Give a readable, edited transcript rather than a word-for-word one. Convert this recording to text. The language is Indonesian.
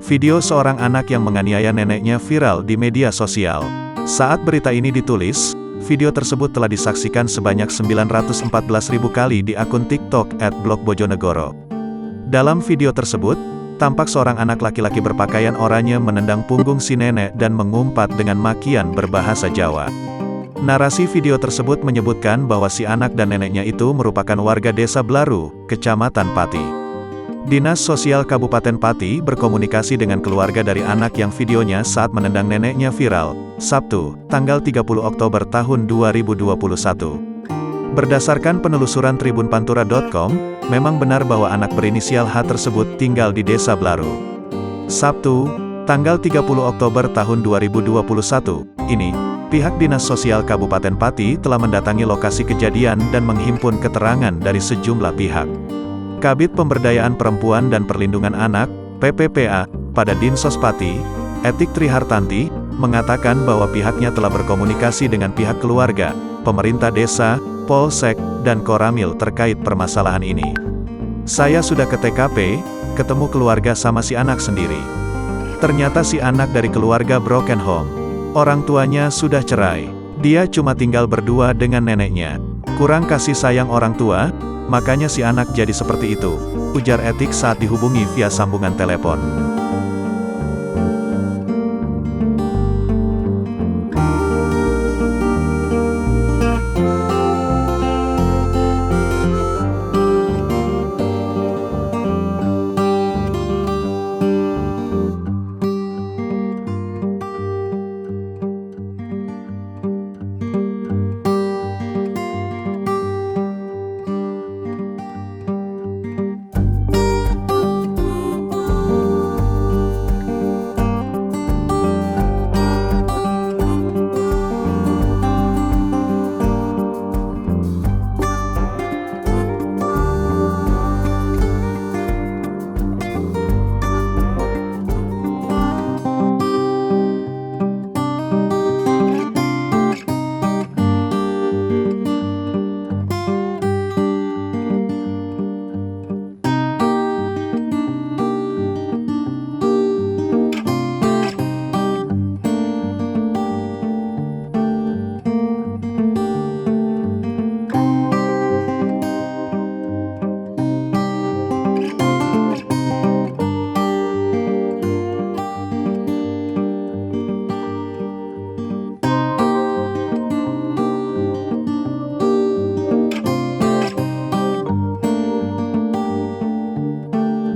Video seorang anak yang menganiaya neneknya viral di media sosial. Saat berita ini ditulis, video tersebut telah disaksikan sebanyak 914.000 kali di akun TikTok @blogbojonegoro. Dalam video tersebut, tampak seorang anak laki-laki berpakaian oranye menendang punggung si nenek dan mengumpat dengan makian berbahasa Jawa. Narasi video tersebut menyebutkan bahwa si anak dan neneknya itu merupakan warga desa Blaru, Kecamatan Pati. Dinas Sosial Kabupaten Pati berkomunikasi dengan keluarga dari anak yang videonya saat menendang neneknya viral, Sabtu, tanggal 30 Oktober tahun 2021. Berdasarkan penelusuran tribunpantura.com, memang benar bahwa anak berinisial H tersebut tinggal di desa Blaru. Sabtu, tanggal 30 Oktober tahun 2021, ini, pihak Dinas Sosial Kabupaten Pati telah mendatangi lokasi kejadian dan menghimpun keterangan dari sejumlah pihak. Kabid Pemberdayaan Perempuan dan Perlindungan Anak, PPPA, pada Dinsos Pati, Etik Trihartanti, mengatakan bahwa pihaknya telah berkomunikasi dengan pihak keluarga, pemerintah desa, Polsek, dan Koramil terkait permasalahan ini. Saya sudah ke TKP, ketemu keluarga sama si anak sendiri. Ternyata si anak dari keluarga broken home. Orang tuanya sudah cerai. Dia cuma tinggal berdua dengan neneknya. Kurang kasih sayang orang tua, makanya si anak jadi seperti itu, ujar Etik saat dihubungi via sambungan telepon.